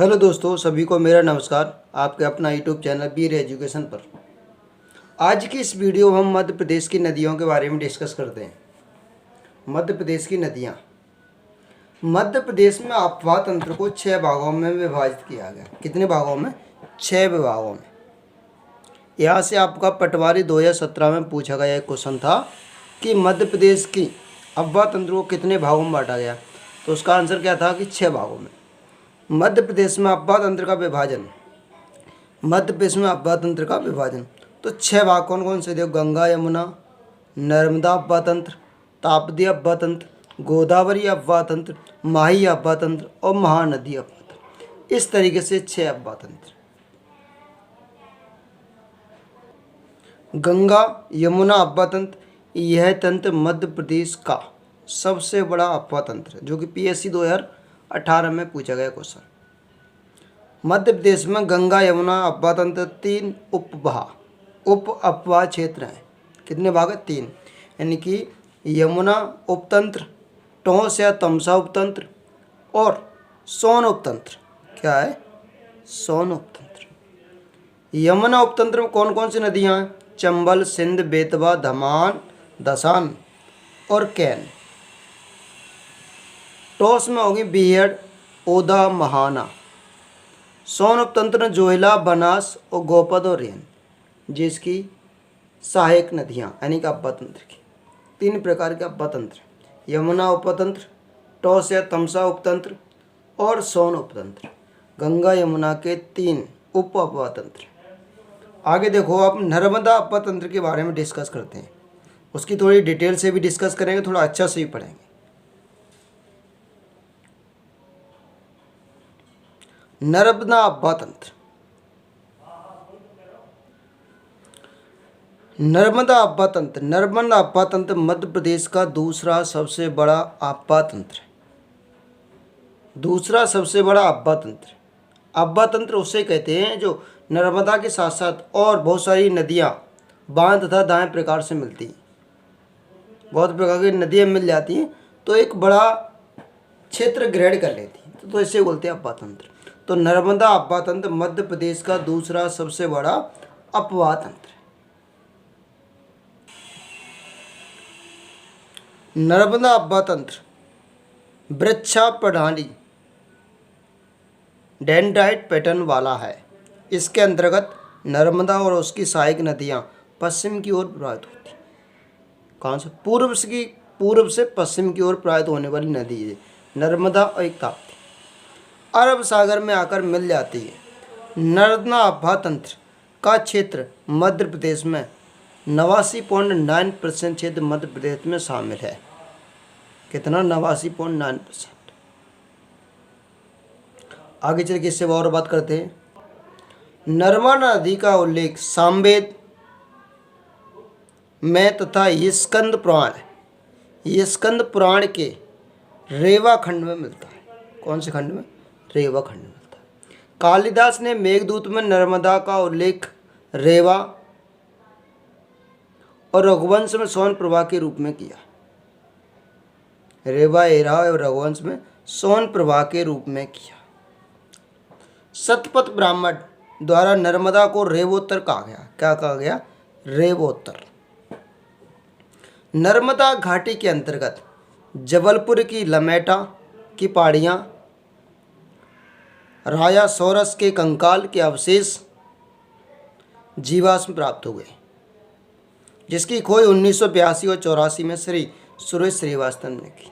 Hello दोस्तों, सभी को मेरा नमस्कार। आपके अपना यूट्यूब चैनल बीर एजुकेशन पर आज की इस वीडियो में हम मध्य प्रदेश की नदियों के बारे में डिस्कस करते हैं। मध्य प्रदेश की नदियाँ। मध्य प्रदेश में अफवाह तंत्र को 6 भागों में विभाजित किया गया। कितने भागों में? 6 विभागों में। यहाँ से आपका पटवारी 2017 में पूछा गया एक क्वेश्चन था कि मध्य प्रदेश की अफवाह तंत्र को कितने भागों में बांटा गया, तो उसका आंसर क्या था कि 6 भागों में। मध्य प्रदेश में अफवाह तंत्र का विभाजन। मध्य प्रदेश में अफवाह तंत्र का विभाजन तो 6 भाग कौन कौन से? देखो, गंगा यमुना, नर्मदा अफवाह तंत्र, ताप्ती अफवाह तंत्र, गोदावरी अफवाह तंत्र, माही अफवाह तंत्र और महानदी अफवाह तंत्र। इस तरीके से 6 अफवाह तंत्र। गंगा यमुना अफवाह तंत्र, यह तंत्र मध्य प्रदेश का सबसे बड़ा अफवाह तंत्र है, जो कि पीएससी 2018 में पूछा गया क्वेश्चन। मध्य प्रदेश में गंगा यमुना अफवाह तंत्र 3 उप अफवाह क्षेत्र हैं। कितने भाग है? 3, यानी कि यमुना उपतंत्र, टोंस या तमसा उपतंत्र और सोन उपतंत्र। क्या है? सोन उपतंत्र। यमुना उपतंत्र में कौन कौन सी नदियाँ हैं? चंबल, सिंध, बेतवा, धमान, दसान और कैन। टॉस में होगी बीहड़, ओदा, महाना। सोन उपतंत्र में जोहिला, बनास और गोपद और रेन, जिसकी सहायक नदियाँ यानी कि अफवाह तंत्र की 3 प्रकार के अफवाह तंत्र। यमुना उपतंत्र, टॉस या तमसा उपतंत्र और सोन उपतंत्र। गंगा यमुना के 3 उप अफवाह तंत्र। आगे देखो, आप नर्मदा अफवाह तंत्र के बारे में डिस्कस करते हैं। उसकी थोड़ी डिटेल से भी डिस्कस करेंगे, थोड़ा अच्छा से भी पढ़ेंगे। नर्मदा अफवाह तंत्र। नर्मदा अफवाह तंत्र। नर्मदा अफवाह तंत्र मध्य प्रदेश का दूसरा सबसे बड़ा अफवाह तंत्र है। दूसरा सबसे बड़ा अफवाह तंत्र। अफवाह तंत्र उसे कहते हैं जो नर्मदा के साथ साथ और बहुत सारी नदियाँ बाएं तथा दाएं प्रकार से मिलती हैं। बहुत प्रकार की नदियाँ मिल जाती हैं तो एक बड़ा क्षेत्र ग्रहण कर लेती हैं, तो इसे बोलते हैं अफवाह तंत्र। तो नर्मदा अफवाह तंत्र मध्य प्रदेश का दूसरा सबसे बड़ा अफवाह तंत्र है। नर्मदा अफवाह तंत्र वृक्षा प्रणाली डेंड्राइट पैटर्न वाला है। इसके अंतर्गत नर्मदा और उसकी सहायक नदियां पश्चिम की ओर प्रवाहित होती। कहाँ से? पूर्व से पश्चिम की ओर प्रवाहित होने वाली नदी है नर्मदा और एक ताप्ती। अरब सागर में आकर मिल जाती है। नर्मदा अफवाह तंत्र का क्षेत्र मध्य प्रदेश में 89.9% क्षेत्र मध्य प्रदेश में शामिल है। कितना? 89.9%। आगे चल के इससे और बात करते हैं। नर्मदा नदी का उल्लेख सामवेद में तथा स्कंद पुराण के रेवा खंड में मिलता है। कौन से खंड में? रेवा खंड में मिलता है। कालिदास ने मेघदूत में नर्मदा का उल्लेख रेवा और रघुवंश में सोन प्रभा के रूप में किया। रेवा, एरा और रघुवंश में सोन प्रभा के रूप में किया। सतपथ ब्राह्मण द्वारा नर्मदा को रेवोत्तर कहा गया। क्या कहा गया? रेवोत्तर। नर्मदा घाटी के अंतर्गत जबलपुर की लमेटा की पहाड़ियाँ, रायासोरस के कंकाल के अवशेष जीवाश्म प्राप्त हुए, जिसकी खोज 1982 और 84 में श्री सुरेश श्रीवास्तव ने की।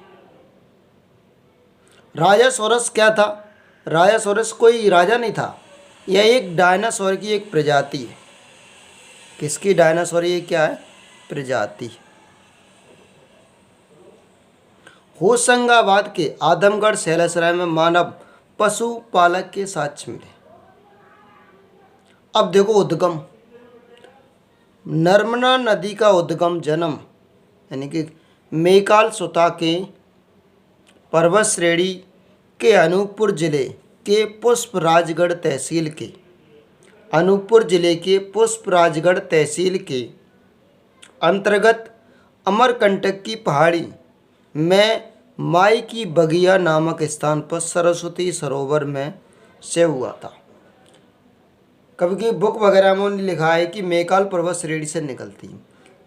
रायासोरस क्या था? रायासोरस कोई राजा नहीं था, यह एक डायनासोर की एक प्रजाति है। किसकी डायनासोर? ये क्या है? प्रजाति। होशंगाबाद के आदमगढ़ सैलसराय में मानव पशुपालक के साक्ष्य मिले। अब देखो, उद्गम। नर्मदा नदी का उद्गम जन्म यानी कि मेकाल सुता के पर्वत श्रेणी के अनूपपुर जिले के पुष्पराजगढ़ तहसील के अंतर्गत अमरकंटक की पहाड़ी में माई की बगिया नामक स्थान पर सरस्वती सरोवर में से हुआ था। कभी कभी बुक वगैरह में उन्होंने लिखा है कि मैकाल पर्वत श्रेणी से निकलती है।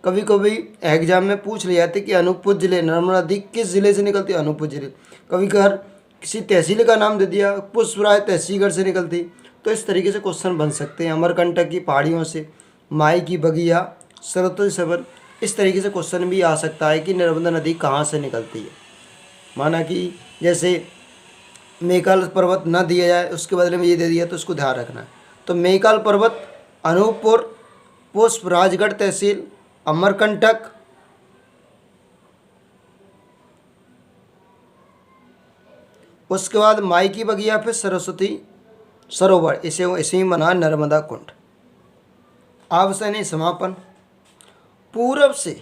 कभी कभी एग्जाम में पूछ लिया जाते कि अनूपपुर जिले, नर्मदा नदी किस जिले से निकलती है? अनूपपुर जिले। कभी कभार किसी तहसील का नाम दे दिया, पुष्पराज तहसीलगढ़ से निकलती। तो इस तरीके से क्वेश्चन बन सकते हैं। अमरकंटक की पहाड़ियों से, माई की बगिया, सरस्वती सबर, इस तरीके से क्वेश्चन भी आ सकता है कि नर्मदा नदी कहाँ से निकलती है। माना कि जैसे मैकाल पर्वत न दिया जाए, उसके बदले में ये दे दिया, तो उसको ध्यान रखना है। तो मैकाल पर्वत, अनूपपुर, पुष्पराजगढ़ तहसील, अमरकंटक, उसके बाद माई की बगिया, फिर सरस्वती सरोवर, इसे ही मना नर्मदा कुंड। आवर्तनीय समापन। पूर्व से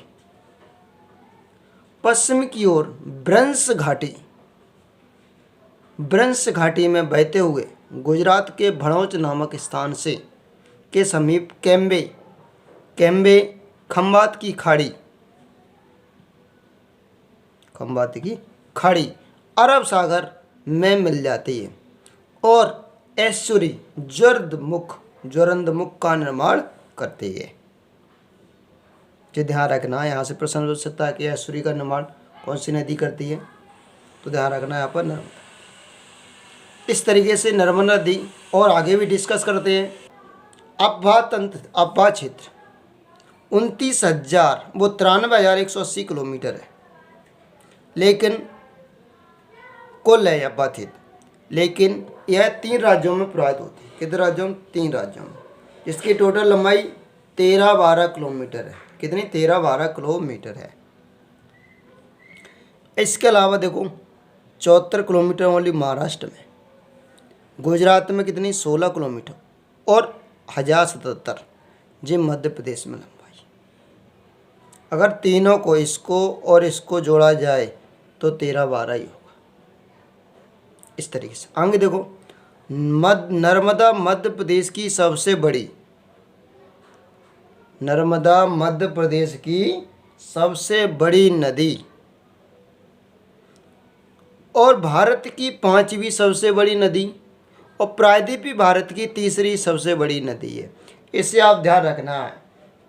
पश्चिम की ओर ब्रंश घाटी में बहते हुए गुजरात के भड़ौच नामक स्थान से के समीप कैम्बे खंबात की खाड़ी अरब सागर में मिल जाती है और एस्चुरी ज्वरंदमुख का निर्माण करती है। जो ध्यान रखना है, यहाँ से प्रश्न हो सकता है कि एस्चुरी का निर्माण कौन सी नदी करती है, तो ध्यान रखना है यहाँ पर नर्मदा। इस तरीके से नर्मदा नदी और आगे भी डिस्कस करते हैं। अब्बा क्षेत्र 93,180 किलोमीटर है, लेकिन कुल है अब्बा क्षेत्र, लेकिन यह 3 राज्यों में प्रवाहित होती है। कितने राज्यों में? 3 राज्यों में, जिसकी टोटल लंबाई 13-12 किलोमीटर है। कितनी? 13-12 किलोमीटर है। इसके अलावा देखो 74 किलोमीटर ओनली महाराष्ट्र में, गुजरात में कितनी? 16 किलोमीटर, और 1077 जी मध्य प्रदेश में लंबाई। अगर तीनों को, इसको और इसको जोड़ा जाए तो 13-12 ही होगा। इस तरीके से आगे देखो, नर्मदा मध्य प्रदेश की सबसे बड़ी नदी और भारत की 5वीं सबसे बड़ी नदी और प्रायद्वीपीय भारत की 3री सबसे बड़ी नदी है। इससे आप ध्यान रखना है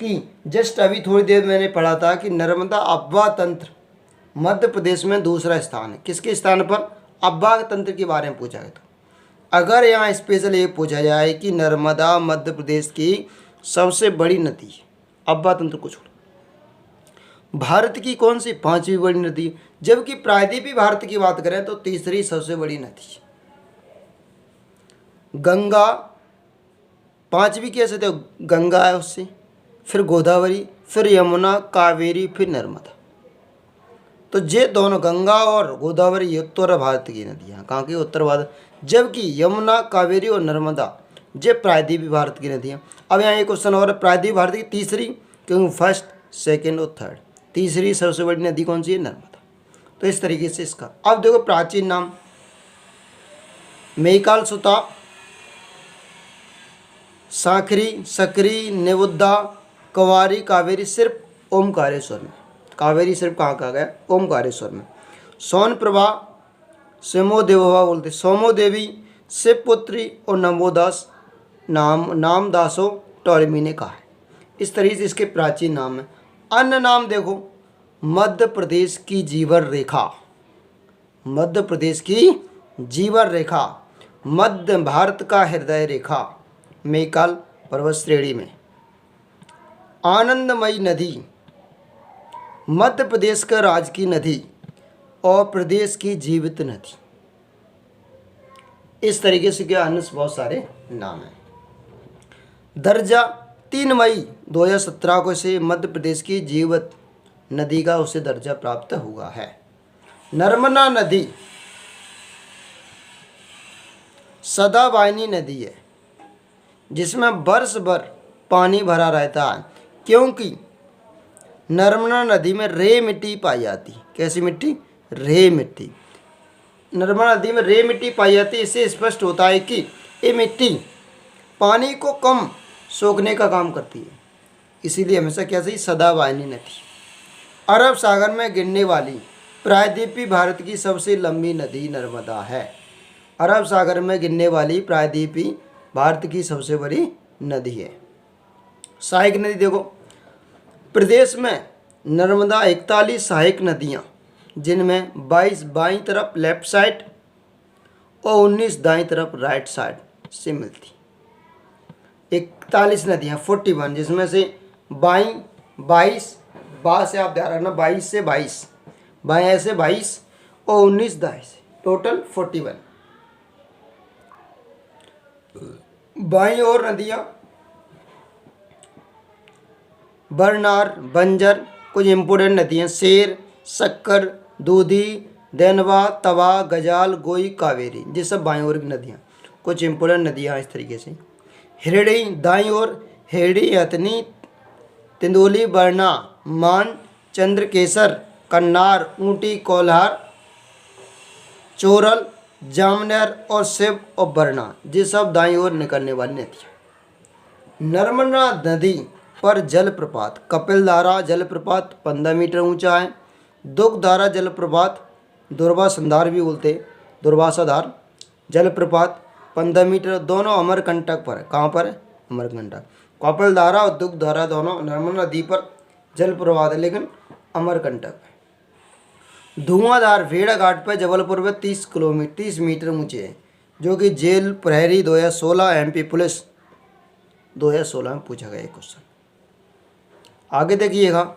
कि जस्ट अभी थोड़ी देर मैंने पढ़ा था कि नर्मदा अब्बा तंत्र मध्य प्रदेश में दूसरा स्थान है। किसके स्थान पर? अब्बा तंत्र के बारे में पूछा गया। तो अगर यहाँ स्पेशल ये पूछा जाए कि नर्मदा मध्य प्रदेश की सबसे बड़ी नदी है, अब्बा तंत्र को छोड़, भारत की कौन सी 5वीं बड़ी नदी, जबकि प्रायद्वीपीय भारत की बात करें तो 3री सबसे बड़ी नदी है। गंगा 5वीं कैसे थे? गंगा है, उससे फिर गोदावरी, फिर यमुना, कावेरी, फिर नर्मदा। तो ये दोनों गंगा और गोदावरी ये उत्तर भारत की नदियाँ, कहाँ की? उत्तर भारत। जबकि यमुना, कावेरी और नर्मदा ये प्रायद्वीपीय भारत की नदियाँ। अब यहाँ एक क्वेश्चन और है, प्रायद्वीपीय भारत की 3री, क्योंकि फर्स्ट, सेकेंड और थर्ड, 3री सबसे बड़ी नदी कौन सी है? नर्मदा। तो इस तरीके से इसका। अब देखो प्राचीन नाम, मैकाल सुता, सांकरी, सकरी, नेवुद्दा, कंवारी, कावेरी सिर्फ ओमकारेश्वर में। कावेरी सिर्फ कहाँ कहा गया? ओमकारेश्वर में। सोन प्रभा, सोमोदेवा बोलते, सोमोदेवी, शिवपुत्री और नामदासो टॉलमी ने कहा है। इस तरीके से इसके प्राचीन नाम है। अन्य नाम देखो, मध्य प्रदेश की जीवन रेखा, मध्य भारत का हृदय रेखा, मैकाल पर्वत श्रेणी में। आनंदमयी नदी, मध्य प्रदेश का राज की नदी और प्रदेश की जीवित नदी। इस तरीके से क्या अन्य बहुत सारे नाम हैं। दर्जा 3 मई 2017 को से मध्य प्रदेश की जीवित नदी का उसे दर्जा प्राप्त हुआ है। नर्मदा नदी सदाबहानी नदी है, जिसमें वर्ष भर पानी भरा रहता है, क्योंकि नर्मदा नदी में रेत मिट्टी पाई जाती है। कैसी मिट्टी? रेत मिट्टी। नर्मदा नदी में रेत मिट्टी पाई जाती है। इससे स्पष्ट होता है कि ये मिट्टी पानी को कम सोखने का काम करती है, इसीलिए हमेशा क्या सही? सदाबहानी नदी। अरब सागर में गिरने वाली प्रायद्वीपीय भारत की सबसे लंबी नदी नर्मदा है। अरब सागर में गिरने वाली प्रायद्वीपी भारत की सबसे बड़ी नदी है। सहायक नदी देखो, प्रदेश में नर्मदा 41 सहायक नदियाँ, जिनमें 22 बाईं तरफ लेफ्ट साइड और 19 दाईं तरफ राइट साइड से मिलती। 41 नदियाँ 41, जिसमें से बाईं 22, बा से आप ध्यान रखना 22 से 22, बाएं ऐसे 22 और 19 दाएं से, टोटल 41। बाईं और नदियाँ बरनार, बंजर, कुछ इम्पोर्टेंट नदियाँ शेर, शक्कर, दूधी, देनवा, तवा, गजाल, गोई, कावेरी, ये सब बाईं ओर की नदियाँ। कुछ इम्पोर्टेंट नदियाँ इस तरीके से। हिरड़ी दाईं ओर, हिरड़ी, हथनी, तिंदोली, बरना, मान, चंद्रकेसर, कन्नार, ऊंटी, कोल्हार, चोरल, जामनेर और शिव और बरना, ये सब दाईं ओर निकलने वाली नदियाँ। नर्मदा नदी पर जलप्रपात, कपिलधारा जलप्रपात 15 मीटर ऊंचा है। दुग्धधारा जलप्रपात, दुर्वा संधार भी बोलते हैं, दुर्वासाधार जलप्रपात 15 मीटर, दोनों अमरकंटक पर है। कहाँ पर है? अमरकंटक। कपिलधारा और दुग्धधारा दोनों नर्मदा नदी पर जलप्रपात है, लेकिन अमरकंटक है। धुआंधार भेड़ाघाट पर जबलपुर में 30 मीटर ऊंचे है, जो कि जेल प्रहरी 2016 MP पुलिस 2016 में पूछा गया क्वेश्चन। आगे देखिएगा,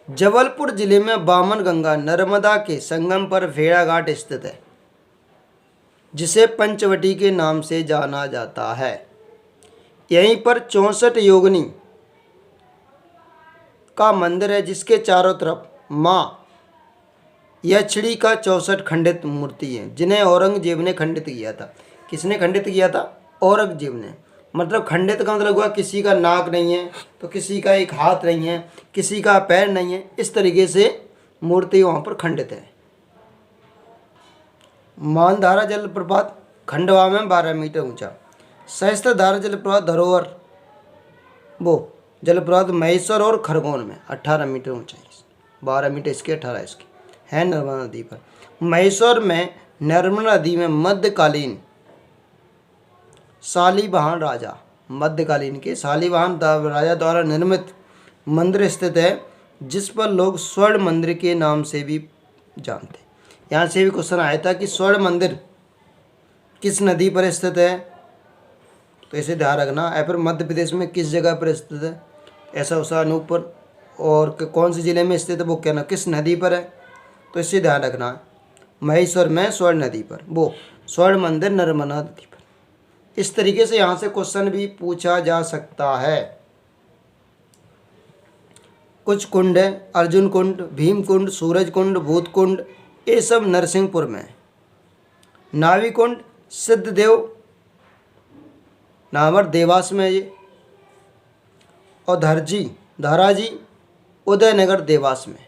जबलपुर जिले में बामन गंगा नर्मदा के संगम पर भेड़ाघाट स्थित है, जिसे पंचवटी के नाम से जाना जाता है। यहीं पर 64 योगिनी का मंदिर है, जिसके चारों तरफ माँ यक्षिणी का 64 खंडित मूर्ति है, जिन्हें औरंगजेब ने खंडित किया था। किसने खंडित किया था? औरंगजेब ने। मतलब खंडित का मतलब हुआ किसी का नाक नहीं है, तो किसी का एक हाथ नहीं है, किसी का पैर नहीं है, इस तरीके से मूर्ति वहाँ पर खंडित है। मानधारा जलप्रपात खंडवा में 12 मीटर ऊंचा। सहस्त्रधारा जलप्रपात धरोहर जलप्रपात महेश्वर और खरगोन में 18 मीटर ऊंचाई, 12 मीटर इसके, 18 इसके, है नर्मदा नदी पर। महेश्वर में नर्मदा नदी में मध्यकालीन शालिवाहन राजा, मध्यकालीन के शालिवाहन राजा द्वारा निर्मित मंदिर स्थित है, जिस पर लोग स्वर्ण मंदिर के नाम से भी जानते हैं। यहाँ से भी क्वेश्चन आया था कि स्वर्ण मंदिर किस नदी पर स्थित है, तो इसे ध्यान रखना। या फिर मध्य प्रदेश में किस जगह पर स्थित है, ऐसा उसा अनूपपुर, और कौन से ज़िले में स्थित है वो कहना, किस नदी पर है, तो इसे ध्यान रखना। महेश्वर में स्वर्ण नदी पर, वो स्वर्ण मंदिर नर्मदा नदी पर। इस तरीके से यहाँ से क्वेश्चन भी पूछा जा सकता है। कुछ कुंड है, अर्जुन कुंड, भीम कुंड, सूरज कुंड, भूत कुंड, ये सब नरसिंहपुर में है। नावी कुंड सिद्धदेव नामर देवास में है ये, और धाराजी उदयनगर देवास में,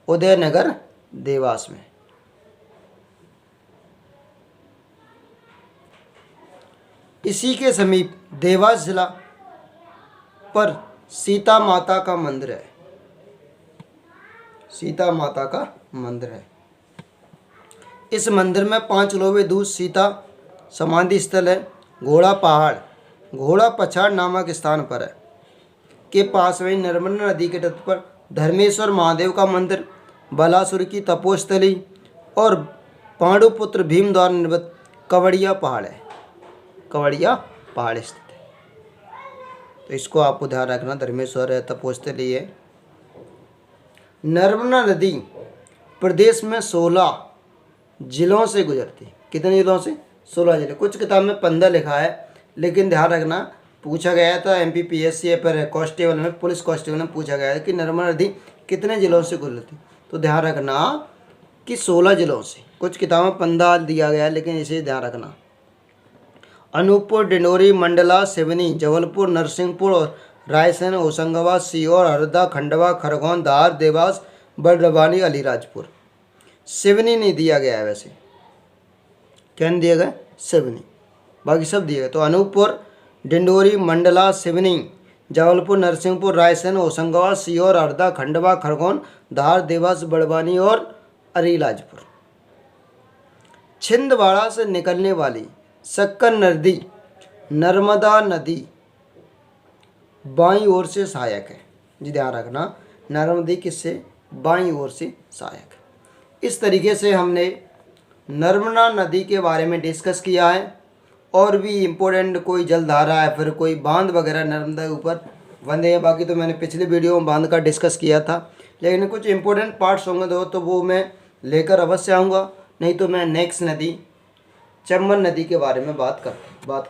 उदयनगर देवास में। इसी के समीप देवास जिला पर सीता माता का मंदिर है, सीता माता का मंदिर है। इस मंदिर में 5 लोहे दूध सीता समाधि स्थल है। घोड़ा पहाड़, घोड़ा पछाड़ नामक स्थान पर है, के पास में नर्मदा नदी के तट पर धर्मेश्वर महादेव का मंदिर, बलासुर की तपोस्थली और पांडुपुत्र भीम द्वारा निर्मित कवड़िया पहाड़ है, कवड़िया पहाड़ स्थित है। तो इसको आपको ध्यान रखना, धर्मेश्वर है, तपोस्थली है। नर्मदा नदी प्रदेश में 16 जिलों से गुजरती है। कितने जिलों से? 16 जिले। कुछ किताब में 15 लिखा है, लेकिन ध्यान रखना पूछा गया था MPPSC पर कांस्टेबल में, पुलिस कांस्टेबल में पूछा गया है कि नर्मदा नदी कितने जिलों से गुजरती, तो ध्यान रखना कि 16 जिलों से। कुछ किताबों में 15 दिया गया है, लेकिन इसे ध्यान रखना। अनूपपुर, डिंडोरी, मंडला, सिवनी, जबलपुर, नरसिंहपुर और रायसेन, होशंगाबाद, सीहोर, हरदा, खंडवा, खरगोन, धार, देवास, बड़वानी, अलीराजपुर। सिवनी नहीं दिया गया है, वैसे क्या नहीं दिया गया? सिवनी, बाकी सब दिए गए। तो अनूपपुर, डिंडोरी, मंडला, सिवनी, जबलपुर, नरसिंहपुर, रायसेन, होशंगाबाद, सीहोर, हरदा, खंडवा, खरगोन, धार, देवास, बड़वानी और अलीराजपुर। छिंदवाड़ा से निकलने वाली सक्कर नदी नर्मदा नदी बाईं ओर से सहायक है। जी ध्यान रखना, नर्मदा किससे, बाईं ओर से सहायक है। इस तरीके से हमने नर्मदा नदी के बारे में डिस्कस किया है। और भी इम्पोर्टेंट कोई जलधारा है, फिर कोई बांध वगैरह नर्मदा के ऊपर बंधे हैं, बाकी तो मैंने पिछले वीडियो में बांध का डिस्कस किया था, लेकिन कुछ इम्पोर्टेंट पार्ट्स होंगे तो वो मैं लेकर अवश्य आऊँगा। नहीं तो मैं नेक्स्ट नदी चंबल नदी के बारे में बात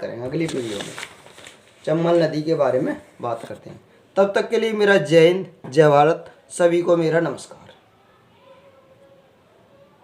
करेंगे अगली वीडियो में। चंबल नदी के बारे में बात करते हैं। तब तक के लिए मेरा जय हिंद, जय भारत, सभी को मेरा नमस्कार।